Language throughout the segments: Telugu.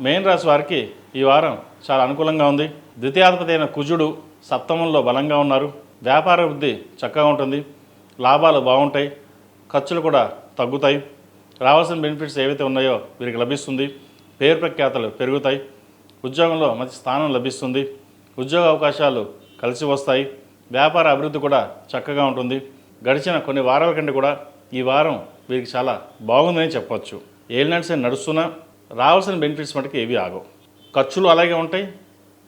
మేన్ రాశి వారికి ఈ వారం చాలా అనుకూలంగా ఉంది. ద్వితీయాధిపతి అయిన కుజుడు సప్తమంలో బలంగా ఉన్నారు. వ్యాపార వృద్ధి చక్కగా ఉంటుంది. లాభాలు బాగుంటాయి. ఖర్చులు కూడా తగ్గుతాయి. రావాల్సిన బెనిఫిట్స్ ఏవైతే ఉన్నాయో వీరికి లభిస్తుంది. పేరు ప్రఖ్యాతలు పెరుగుతాయి. ఉద్యోగంలో మంచి స్థానం లభిస్తుంది. ఉద్యోగ అవకాశాలు కలిసి వస్తాయి. వ్యాపార అభివృద్ధి కూడా చక్కగా ఉంటుంది. గడిచిన కొన్ని వారాల కంటే కూడా ఈ వారం వీరికి చాలా బాగుందని చెప్పవచ్చు. ఏలినాటి శని నడుస్తున్నా రావాల్సిన బెనిఫిట్స్ మటుకు ఏవి ఆగవు. ఖర్చులు అలాగే ఉంటాయి.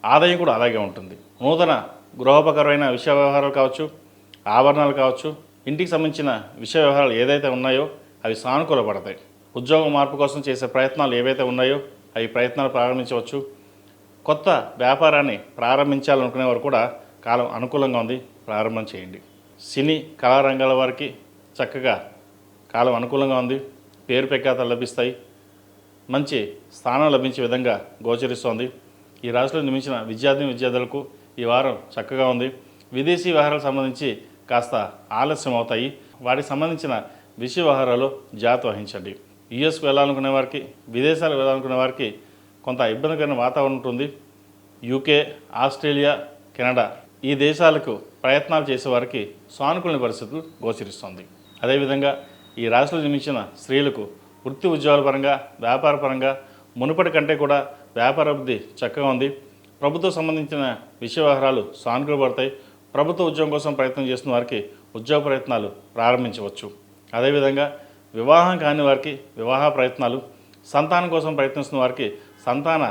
ఆదాయం కూడా అలాగే ఉంటుంది. నూతన గృహోపకరమైన విషయ వ్యవహారాలు కావచ్చు, ఆభరణాలు కావచ్చు, ఇంటికి సంబంధించిన విషయ వ్యవహారాలు ఏదైతే ఉన్నాయో అవి సానుకూలపడతాయి. ఉద్యోగ మార్పు కోసం చేసే ప్రయత్నాలు ఏవైతే ఉన్నాయో అవి ప్రయత్నాలు ప్రారంభించవచ్చు. కొత్త వ్యాపారాన్ని ప్రారంభించాలనుకునే వారు కూడా కాలం అనుకూలంగా ఉంది, ప్రారంభం చేయండి. సినీ కళారంగాల వారికి చక్కగా కాలం అనుకూలంగా ఉంది. పేరు ప్రఖ్యాతలు లభిస్తాయి. మంచి స్థానం లభించే విధంగా గోచరిస్తోంది. ఈ రాశిలో నిర్మించిన విద్యార్థులకు ఈ వారం చక్కగా ఉంది. విదేశీ వ్యవహారాలకు సంబంధించి కాస్త ఆలస్యం అవుతాయి. వాటికి సంబంధించిన విషయ వ్యవహారాలు జాగ్రత్త వహించండి. యుఎస్కు వెళ్ళాలనుకునే వారికి, విదేశాలకు వెళ్ళాలనుకునే వారికి కొంత ఇబ్బందికరమైన వాతావరణం ఉంటుంది. యూకే, ఆస్ట్రేలియా, కెనడా ఈ దేశాలకు ప్రయత్నాలు చేసేవారికి సానుకూల పరిస్థితులు గోచరిస్తుంది. అదేవిధంగా ఈ రాశిలో జన్మించిన స్త్రీలకు వృత్తి ఉద్యోగాల పరంగా, వ్యాపార పరంగా మునుపటి కంటే కూడా వ్యాపార అభివృద్ధి చక్కగా ఉంది. ప్రభుత్వం సంబంధించిన విషయ వ్యవహారాలు సానుకూలపడతాయి. ప్రభుత్వ ఉద్యోగం కోసం ప్రయత్నం చేస్తున్న వారికి ఉద్యోగ ప్రయత్నాలు ప్రారంభించవచ్చు. అదేవిధంగా వివాహం కాని వారికి వివాహ ప్రయత్నాలు, సంతానం కోసం ప్రయత్నిస్తున్న వారికి సంతాన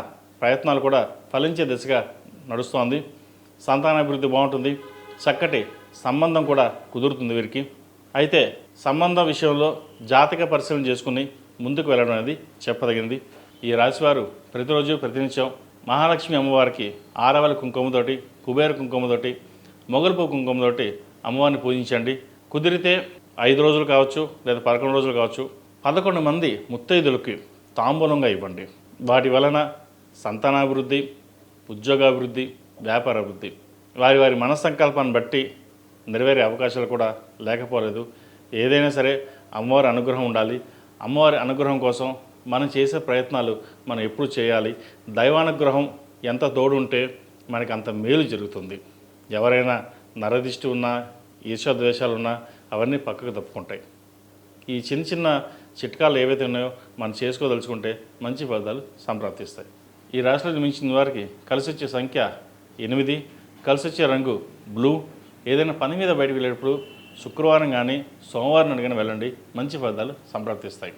ప్రయత్నాలు కూడా ఫలించే దిశగా నడుస్తోంది. సంతానాభివృద్ధి బాగుంటుంది. చక్కటి సంబంధం కూడా కుదురుతుంది వీరికి. అయితే సంబంధం విషయంలో జాతక పరిశీలన చేసుకుని ముందుకు వెళ్ళడం అనేది చెప్పదగినది. ఈ రాశివారు ప్రతిరోజు ప్రతినిత్యం మహాలక్ష్మి అమ్మవారికి ఆరవల కుంకుమతోటి, కుబేర కుంకుమతోటి, మొగల్పు కుంకుమతోటి అమ్మవారిని పూజించండి. కుదిరితే 5 రోజులు కావచ్చు, లేదా 11 రోజులు కావచ్చు, 11 మంది ముత్తైదులకి తాంబూలంగా ఇవ్వండి. వాటి వలన సంతానాభివృద్ధి, ఉద్యోగాభివృద్ధి, వ్యాపార అభివృద్ధి వారి వారి మనస్సంకల్పాన్ని బట్టి నెరవేరే అవకాశాలు కూడా లేకపోలేదు. ఏదైనా సరే అమ్మవారి అనుగ్రహం ఉండాలి. అమ్మవారి అనుగ్రహం కోసం మనం చేసే ప్రయత్నాలు మనం ఎప్పుడు చేయాలి. దైవానుగ్రహం ఎంత తోడు ఉంటే మనకి అంత మేలు జరుగుతుంది. ఎవరైనా నరదిష్టి ఉన్నా, ఈర్ష్యాద్వేషాలు ఉన్నా అవన్నీ పక్కకు తప్పుకుంటాయి. ఈ చిన్న చిన్న చిట్కాలు ఏవైతే ఉన్నాయో మనం చేసుకోదలుచుకుంటే మంచి ఫలితాలు సంప్రాప్తిస్తాయి. ఈ రాశిలో జన్మించిన వారికి కలిసి వచ్చే సంఖ్య 8, కలిసి వచ్చే రంగు బ్లూ. ఏదైనా పని మీద బయటకు వెళ్ళేటప్పుడు శుక్రవారం కానీ సోమవారం కానీ వెళ్ళండి, మంచి ఫలితాలు సంప్రాప్తిస్తాయి.